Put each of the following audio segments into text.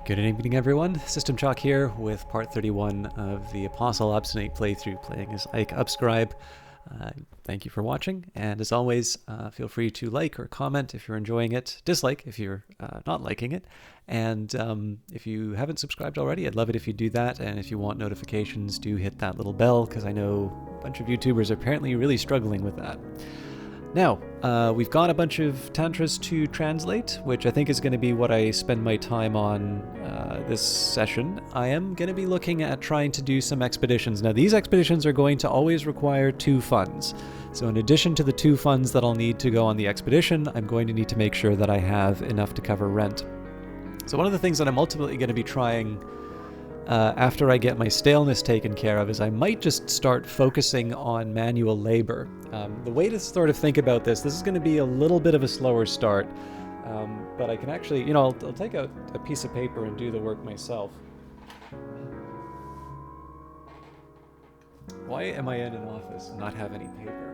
Good evening, everyone. System Chalk here with part 31 of the Apostle Obsonate playthrough, playing as Ike Upscribe. Thank you for watching, and as always, feel free to like or comment if you're enjoying it, dislike if you're not liking it, and if you haven't subscribed already, I'd love it if you do that, and if you want notifications, do hit that little bell, because I know a bunch of YouTubers are apparently really struggling with that. Now, we've got a bunch of tantras to translate, which I think is going to be what I spend my time on this session. I am going to be looking at trying to do some expeditions. Now, these expeditions are going to always require 2 funds. So in addition to the 2 funds that I'll need to go on the expedition, I'm going to need to make sure that I have enough to cover rent. So one of the things that I'm ultimately going to be trying after I get my staleness taken care of is I might just start focusing on manual labor. The way to sort of think about this is going to be a little bit of a slower start, but I can actually, you know, I'll take out a piece of paper and do the work myself. Why am I in an office and not have any paper?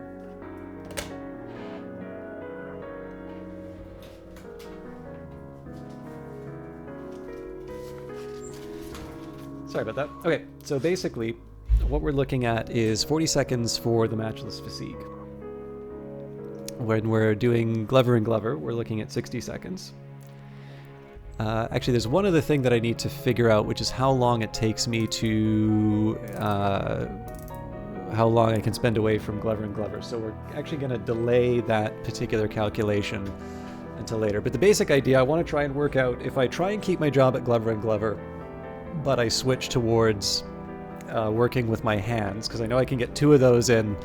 Sorry about that. Okay, so basically, what we're looking at is 40 seconds for the matchless physique. When we're doing Glover and Glover, we're looking at 60 seconds. Actually, there's one other thing that I need to figure out, which is how long it takes me to... how long I can spend away from Glover and Glover. So we're actually going to delay that particular calculation until later. But the basic idea, I want to try and work out, if I try and keep my job at Glover and Glover, but I switch towards working with my hands, because I know I can get 2 of those in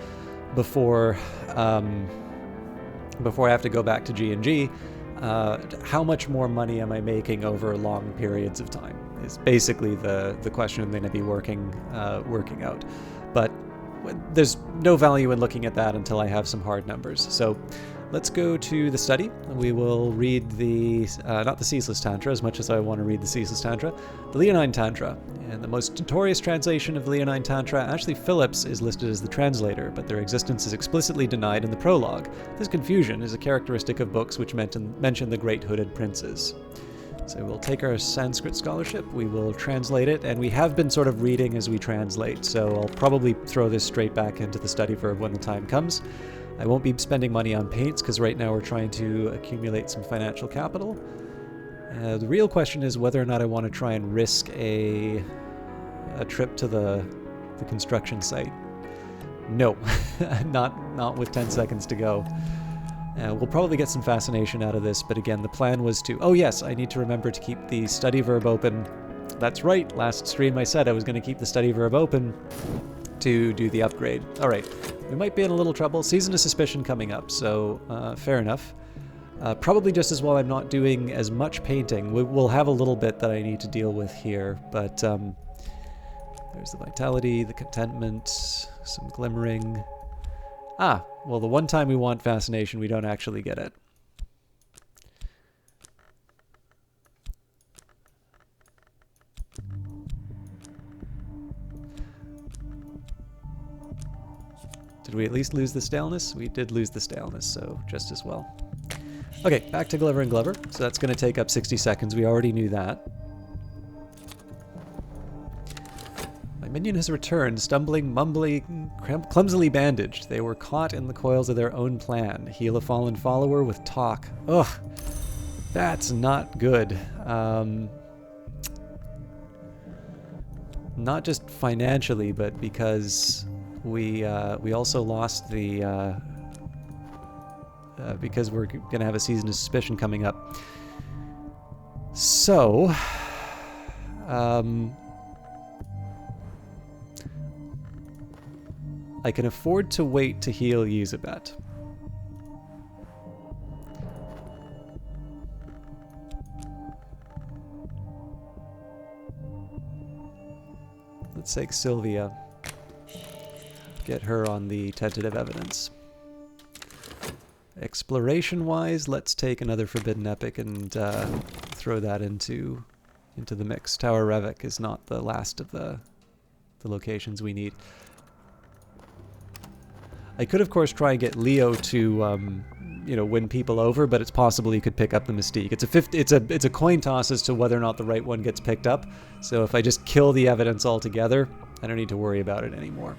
before I have to go back to G&G. How much more money am I making over long periods of time is basically the question I'm going to be working out. But there's no value in looking at that until I have some hard numbers. So let's go to the study. We will read the, not the Ceaseless Tantra as much as I want to read the Ceaseless Tantra, the Leonine Tantra. And the most notorious translation of the Leonine Tantra, Ashley Phillips, is listed as the translator, but their existence is explicitly denied in the prologue. This confusion is a characteristic of books which mention the great hooded princes. So we'll take our Sanskrit scholarship, we will translate it, and we have been sort of reading as we translate, so I'll probably throw this straight back into the study verb when the time comes. I won't be spending money on paints because right now we're trying to accumulate some financial capital. The real question is whether or not I want to try and risk a trip to the construction site. No, not with 10 seconds to go. We'll probably get some fascination out of this, but again, the plan was to... Oh yes, I need to remember to keep the study verb open. That's right, last stream I said I was going to keep the study verb open to do the upgrade. Alright, we might be in a little trouble. Season of Suspicion coming up, so fair enough. Probably just as well I'm not doing as much painting. We'll have a little bit that I need to deal with here, but there's the vitality, the contentment, some glimmering. Ah, well, the one time we want fascination, we don't actually get it. Did we at least lose the staleness? We did lose the staleness, so just as well. Okay, back to Glover and Glover. So that's going to take up 60 seconds. We already knew that. My minion has returned, stumbling, mumbling, clumsily bandaged. They were caught in the coils of their own plan. Heal a fallen follower with talk. Ugh, that's not good. Not just financially, but because we also lost the... because we're going to have a Season of Suspicion coming up. So... I can afford to wait to heal Yuzabet. Let's take Sylvia. Get her on the tentative evidence. Exploration-wise, let's take another Forbidden Epic and throw that into the mix. Tower Revok is not the last of the locations we need. I could, of course, try and get Leo to, win people over, but it's possible he could pick up the Mystique. It's a coin toss as to whether or not the right one gets picked up. So if I just kill the evidence altogether, I don't need to worry about it anymore.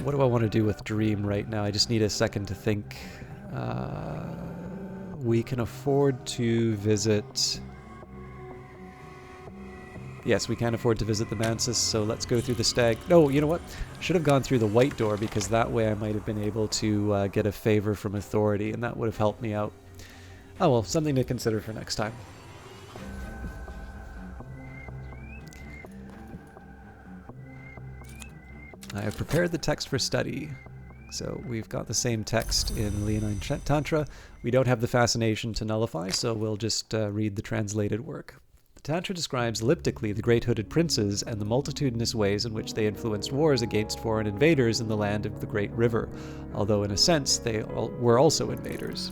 What do I want to do with Dream right now? I just need a second to think. We can afford to visit... Yes, we can afford to visit the Mansus, so let's go through the Stag. No, you know what? Should have gone through the White Door, because that way I might have been able to get a favor from Authority, and that would have helped me out. Oh well, something to consider for next time. I have prepared the text for study. So we've got the same text in Leonine Tantra. We don't have the fascination to nullify, so we'll just read the translated work. The Tantra describes elliptically the great hooded princes and the multitudinous ways in which they influenced wars against foreign invaders in the land of the Great River, although in a sense they were also invaders.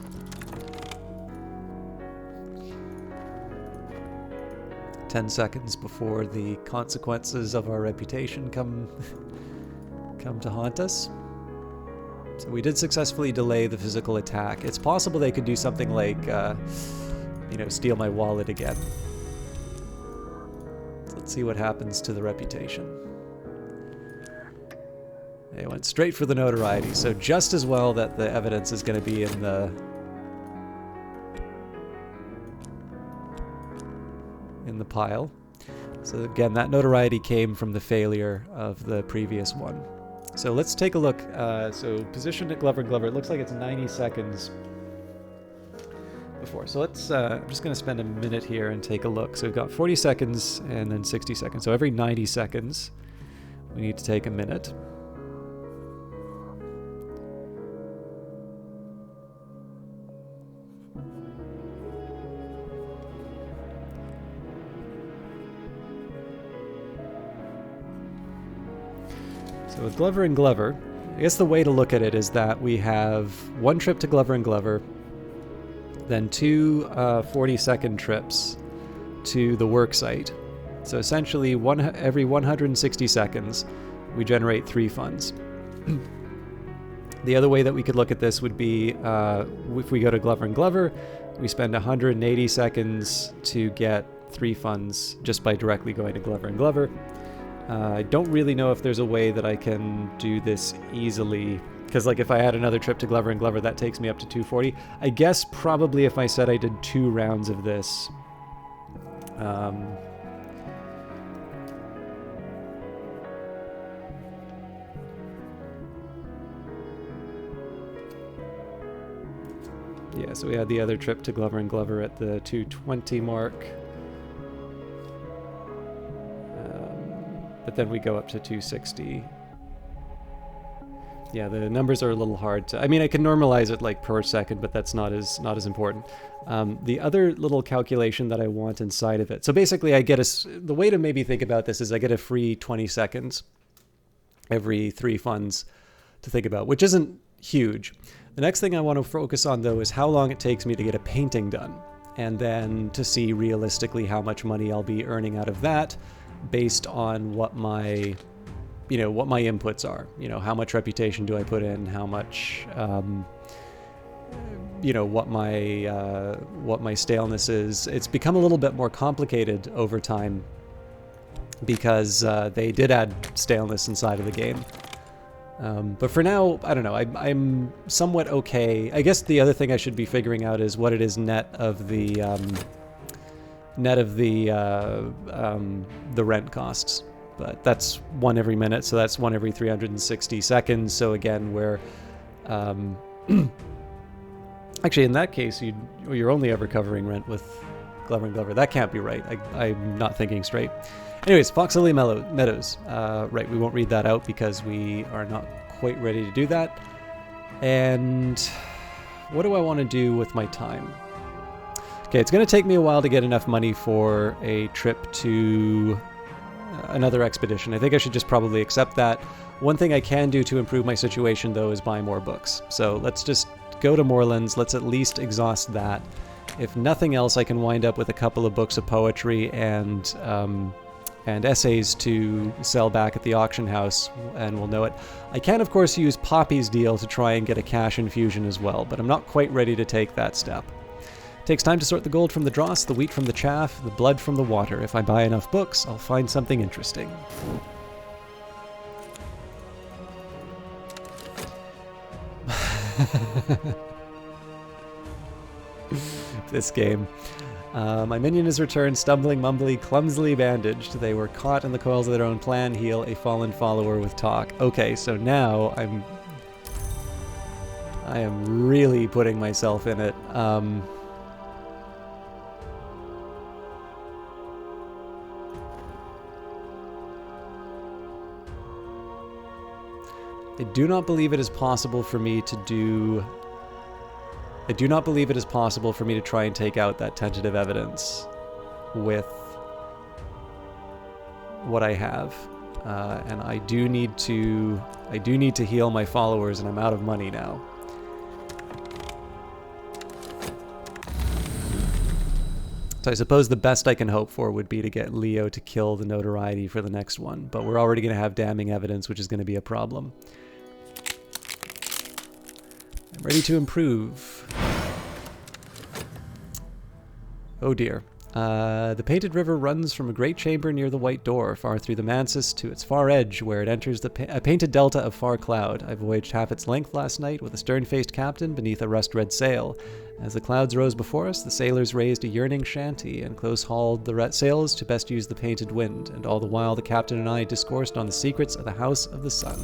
"10 seconds before the consequences of our reputation come to haunt us. So we did successfully delay the physical attack. It's possible they could do something like, steal my wallet again. So let's see what happens to the reputation. They went straight for the notoriety, so just as well that the evidence is going to be in the pile. So again, that notoriety came from the failure of the previous one. So let's take a look. So positioned at Glover and Glover, it looks like it's 90 seconds before. So let's, I'm just going to spend a minute here and take a look. So we've got 40 seconds and then 60 seconds. So every 90 seconds, we need to take a minute. So with Glover and Glover, I guess the way to look at it is that we have one trip to Glover and Glover, then two 40-second trips to the work site. So essentially, every 160 seconds, we generate 3 funds. The other way that we could look at this would be if we go to Glover and Glover, we spend 180 seconds to get 3 funds just by directly going to Glover and Glover. I don't really know if there's a way that I can do this easily, because like if I add another trip to Glover and Glover, that takes me up to 240. I guess probably if I said I did 2 rounds of this, yeah, so we had the other trip to Glover and Glover at the 220 mark. But then we go up to 260. Yeah, the numbers are a little hard to... I mean, I can normalize it like per second, but that's not as important. The other little calculation that I want inside of it... So basically, I get the way to maybe think about this is I get a free 20 seconds every 3 funds to think about, which isn't huge. The next thing I want to focus on, though, is how long it takes me to get a painting done, and then to see realistically how much money I'll be earning out of that, based on what my inputs are. How much reputation do I put in? How much, what my staleness is. It's become a little bit more complicated over time because they did add staleness inside of the game. But for now, I don't know. I'm somewhat okay. I guess the other thing I should be figuring out is what it is net of the rent costs, but that's 1 every minute, so that's 1 every 360 seconds. So again, we're actually in that case you're only ever covering rent with Glover and Glover. That can't be right. I'm not thinking straight. Anyways, Fox Lily Meadows. Right, we won't read that out because we are not quite ready to do that. And what do I want to do with my time? Okay, it's going to take me a while to get enough money for a trip to another expedition. I think I should just probably accept that. One thing I can do to improve my situation, though, is buy more books. So let's just go to Moorlands. Let's at least exhaust that. If nothing else, I can wind up with a couple of books of poetry and and essays to sell back at the auction house, and we'll know it. I can, of course, use Poppy's deal to try and get a cash infusion as well, but I'm not quite ready to take that step. Takes time to sort the gold from the dross, the wheat from the chaff, the blood from the water. If I buy enough books, I'll find something interesting. This game. My minion is returned, stumbling, mumbly, clumsily bandaged. They were caught in the coils of their own plan. Heal a fallen follower with talk. Okay, so now I am really putting myself in it. I do not believe it is possible for me to do... I do not believe it is possible for me to try and take out that tentative evidence with what I have. And I do need to heal my followers, and I'm out of money now. So I suppose the best I can hope for would be to get Leo to kill the notoriety for the next one, but we're already going to have damning evidence, which is going to be a problem. I'm ready to improve. Oh dear. The Painted River runs from a great chamber near the White Door, far through the Mansus, to its far edge, where it enters a painted delta of far cloud. I voyaged half its length last night with a stern-faced captain beneath a rust-red sail. As the clouds rose before us, the sailors raised a yearning shanty, and close-hauled the sails to best use the painted wind, and all the while the captain and I discoursed on the secrets of the House of the Sun.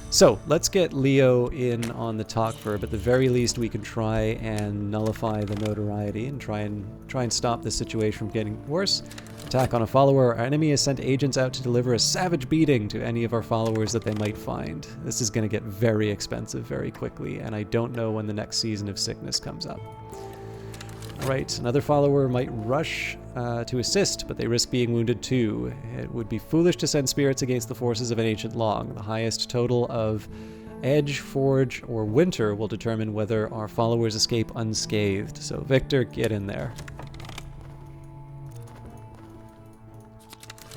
So, let's get Leo in on the talk verb. At the very least, we can try and nullify the notoriety and try and stop this situation from getting worse. Attack on a follower. Our enemy has sent agents out to deliver a savage beating to any of our followers that they might find. This is going to get very expensive very quickly, and I don't know when the next season of sickness comes up. Right, another follower might rush to assist, but they risk being wounded too. It would be foolish to send spirits against the forces of an ancient long. The highest total of Edge, Forge, or Winter will determine whether our followers escape unscathed. So Victor, get in there.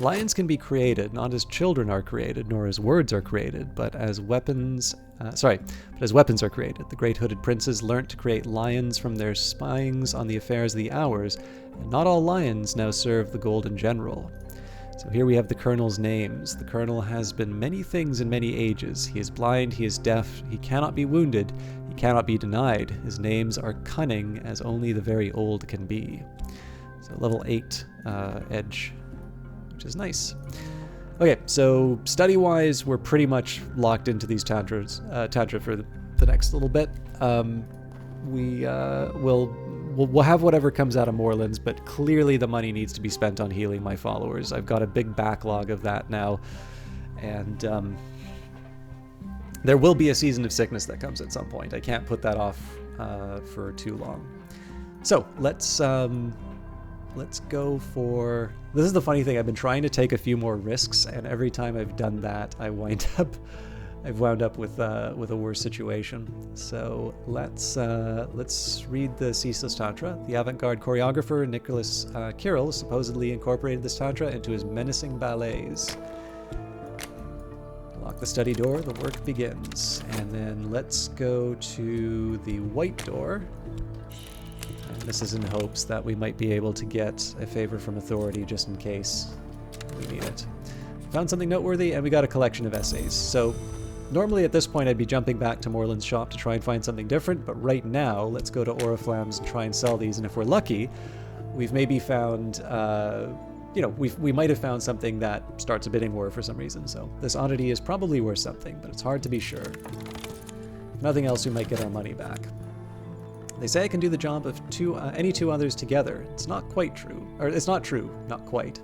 Lions can be created, not as children are created, nor as words are created, but as weapons... as weapons are created. The great hooded princes learnt to create lions from their spyings on the affairs of the hours, and not all lions now serve the golden general. So here we have the colonel's names. The colonel has been many things in many ages. He is blind, he is deaf, he cannot be wounded, he cannot be denied. His names are cunning as only the very old can be. So level 8 edge, which is nice. Okay, so study-wise, we're pretty much locked into these tantra for the next little bit. We'll have whatever comes out of Moorlands, but clearly the money needs to be spent on healing my followers. I've got a big backlog of that now, and there will be a season of sickness that comes at some point. I can't put that off for too long. So let's go for... This is the funny thing. I've been trying to take a few more risks, and every time I've done that, I've wound up with a worse situation. So let's read the Ceaseless Tantra. The avant-garde choreographer Nicholas Kirill supposedly incorporated this tantra into his menacing ballets. Lock the study door. The work begins. And then let's go to the White Door. This is in hopes that we might be able to get a favor from authority just in case we need it. Found something noteworthy, and we got a collection of essays. So normally at this point I'd be jumping back to Moorland's shop to try and find something different, but right now let's go to Oriflamme's and try and sell these, and if we're lucky, we've maybe found, we might have found something that starts a bidding war for some reason. So this oddity is probably worth something, but it's hard to be sure. If nothing else, we might get our money back. They say I can do the job of any two others together. It's not quite true. Or it's not true. Not quite.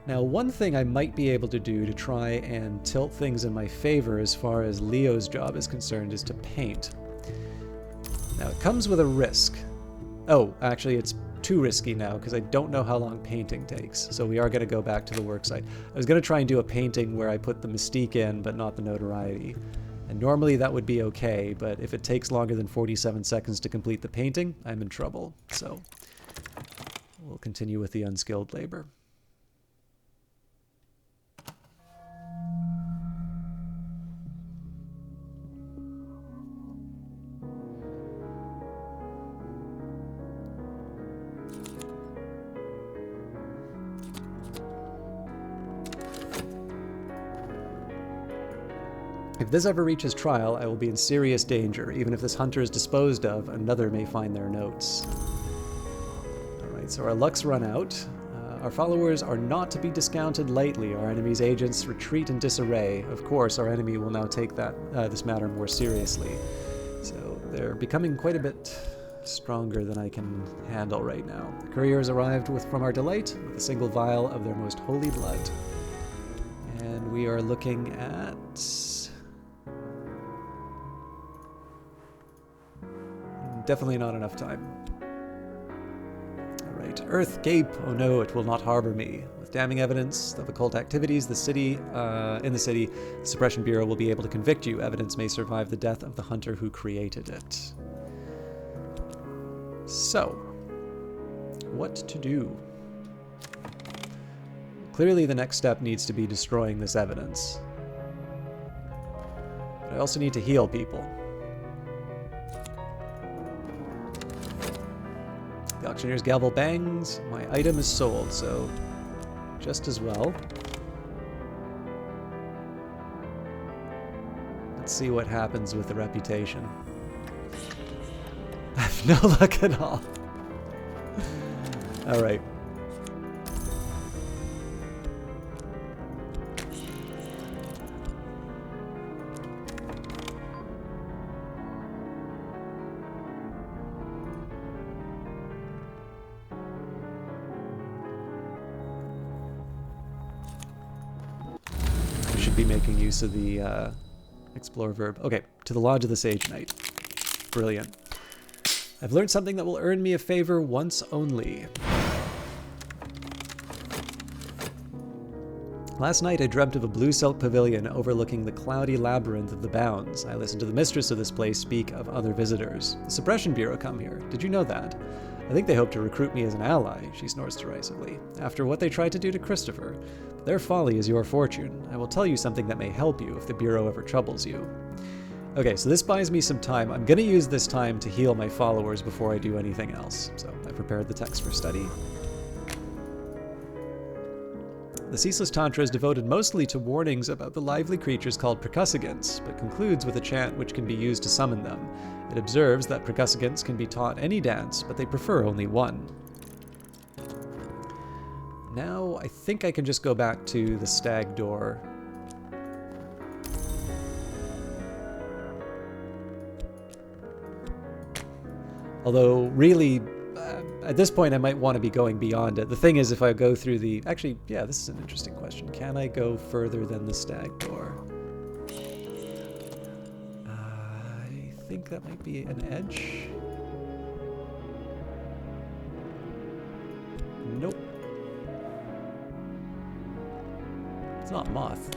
Now, one thing I might be able to do to try and tilt things in my favor as far as Leo's job is concerned is to paint. Now, it comes with a risk. Oh, actually, it's too risky now because I don't know how long painting takes. So we are going to go back to the worksite. I was going to try and do a painting where I put the mystique in, but not the notoriety. And normally that would be okay, but if it takes longer than 47 seconds to complete the painting, I'm in trouble. So we'll continue with the unskilled labor. If this ever reaches trial, I will be in serious danger. Even if this hunter is disposed of, another may find their notes. Alright, so our luck's run out. Our followers are not to be discounted lightly. Our enemy's agents retreat in disarray. Of course, our enemy will now take this matter more seriously. So they're becoming quite a bit stronger than I can handle right now. The couriers arrived from our delight with a single vial of their most holy blood. And we are looking at... definitely not enough time. Alright, Earth, gape! Oh no, it will not harbor me. With damning evidence of occult activities in the city, the Suppression Bureau will be able to convict you. Evidence may survive the death of the hunter who created it. So, what to do? Clearly the next step needs to be destroying this evidence. But I also need to heal people. The auctioneer's gavel bangs. My item is sold, so just as well. Let's see what happens with the reputation. I have no luck at all. Alright. We should be making use of the explore verb. Okay, to the Lodge of the Sage Knight. Brilliant. I've learned something that will earn me a favor once only. Last night I dreamt of a blue silk pavilion overlooking the cloudy labyrinth of the Bounds. I listened to the mistress of this place speak of other visitors. The Suppression Bureau come here. Did you know that? I think they hope to recruit me as an ally, she snores derisively, after what they tried to do to Christopher. Their folly is your fortune. I will tell you something that may help you if the Bureau ever troubles you. Okay, so this buys me some time. I'm going to use this time to heal my followers before I do anything else. So I prepared the text for study. The Ceaseless Tantra is devoted mostly to warnings about the lively creatures called percussagants, but concludes with a chant which can be used to summon them. It observes that percussagants can be taught any dance, but they prefer only one. Now, I think I can just go back to the stag door. Although, really, at this point I might want to be going beyond it. The thing is, if I go through the... Actually, yeah, this is an interesting question. Can I go further than the stag door? I think that might be an edge. Nope. It's not moth.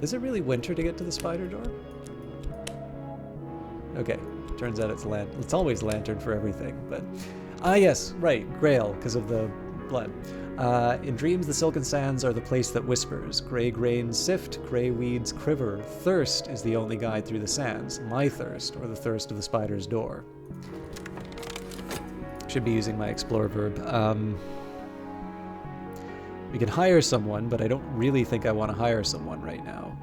Is it really winter to get to the spider door? Okay, turns out it's always lantern for everything, but... Ah yes, right, Grail, because of the blood. In dreams the silken sands are the place that whispers. Grey grains sift, grey weeds quiver. Thirst is the only guide through the sands. My thirst, or the thirst of the spider's door. Should be using my explore verb. We can hire someone, but I don't really think I want to hire someone right now.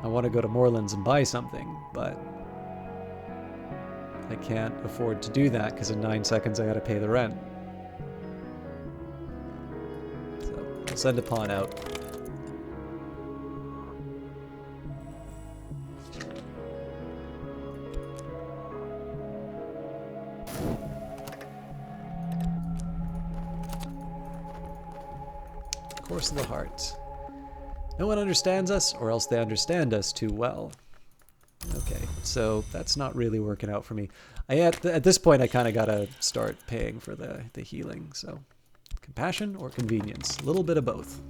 I want to go to Moorlands and buy something, but I can't afford to do that because in 9 seconds I gotta pay the rent. So, I'll send a pawn out. Course of the Heart. No one understands us, or else they understand us too well. Okay, so that's not really working out for me. At this point, I kind of gotta start paying for the healing, so... Compassion or convenience? A little bit of both.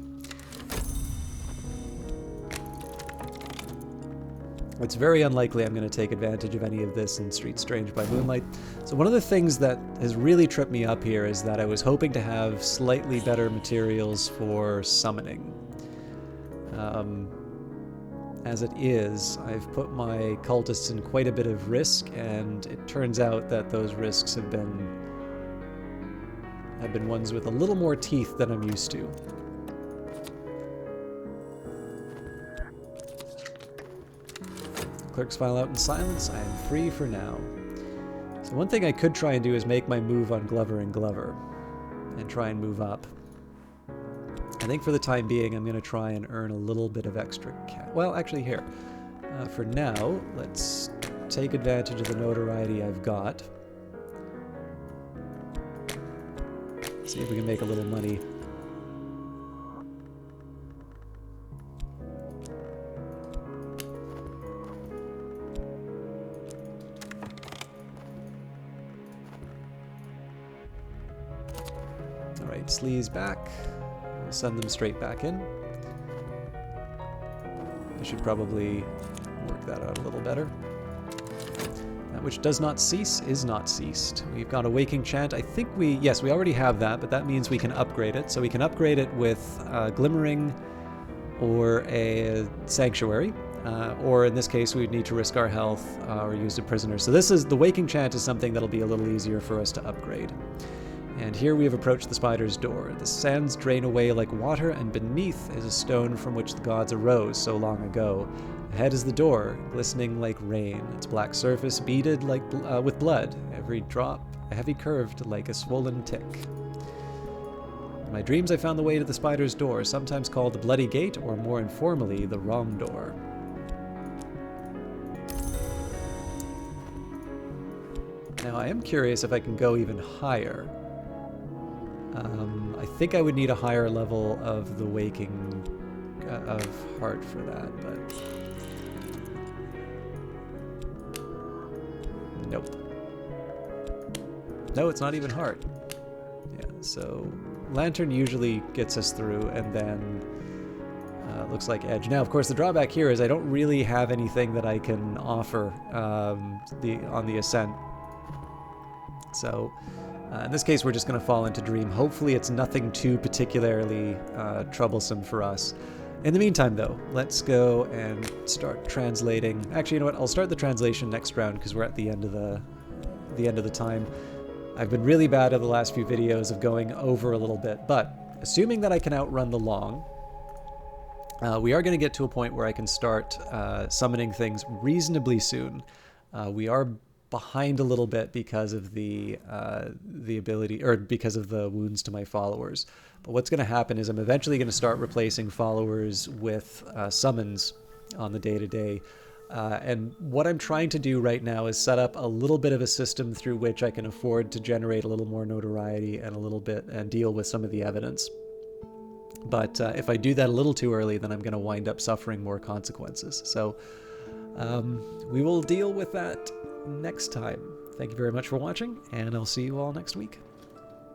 It's very unlikely I'm going to take advantage of any of this in Street Strange by Moonlight. So one of the things that has really tripped me up here is that I was hoping to have slightly better materials for summoning. As it is, I've put my cultists in quite a bit of risk, and it turns out that those risks have been ones with a little more teeth than I'm used to. Clerk's file out in silence. I am free for now. So one thing I could try and do is make my move on Glover and Glover and try and move up. I think for the time being, I'm going to try and earn a little bit of extra cash. Well, actually, here. For now, let's take advantage of the notoriety I've got. See if we can make a little money. Alright, Slee's back. We'll send them straight back in. I should probably work that out a little better. That which does not cease is not ceased. We've got a Waking Chant. I think yes, we already have that, but that means we can upgrade it. So we can upgrade it with Glimmering or a Sanctuary. Or in this case, we'd need to risk our health or use a Prisoner. So the Waking Chant is something that'll be a little easier for us to upgrade. And here we have approached the spider's door. The sands drain away like water, and beneath is a stone from which the gods arose so long ago. Ahead is the door, glistening like rain, its black surface beaded like with blood, every drop a heavy curved like a swollen tick. In my dreams I found the way to the spider's door, sometimes called the Bloody Gate, or more informally, the Wrong Door. Now I am curious if I can go even higher. I think I would need a higher level of the Waking of Heart for that, but nope. No, it's not even Heart. Yeah, so Lantern usually gets us through, and then looks like Edge. Now, of course, the drawback here is I don't really have anything that I can offer on the Ascent. So in this case, we're just going to fall into Dream. Hopefully it's nothing too particularly troublesome for us. In the meantime, though, let's go and start translating. Actually, you know what? I'll start the translation next round because we're at the end of the time. I've been really bad at the last few videos of going over a little bit, but assuming that I can outrun the Long, we are going to get to a point where I can start summoning things reasonably soon. We are behind a little bit because of the ability, or because of the wounds to my followers. But what's going to happen is I'm eventually going to start replacing followers with summons on the day-to-day. And what I'm trying to do right now is set up a little bit of a system through which I can afford to generate a little more notoriety and a little bit and deal with some of the evidence. But if I do that a little too early, then I'm going to wind up suffering more consequences. So we will deal with that next time. Thank you very much for watching, and I'll see you all next week.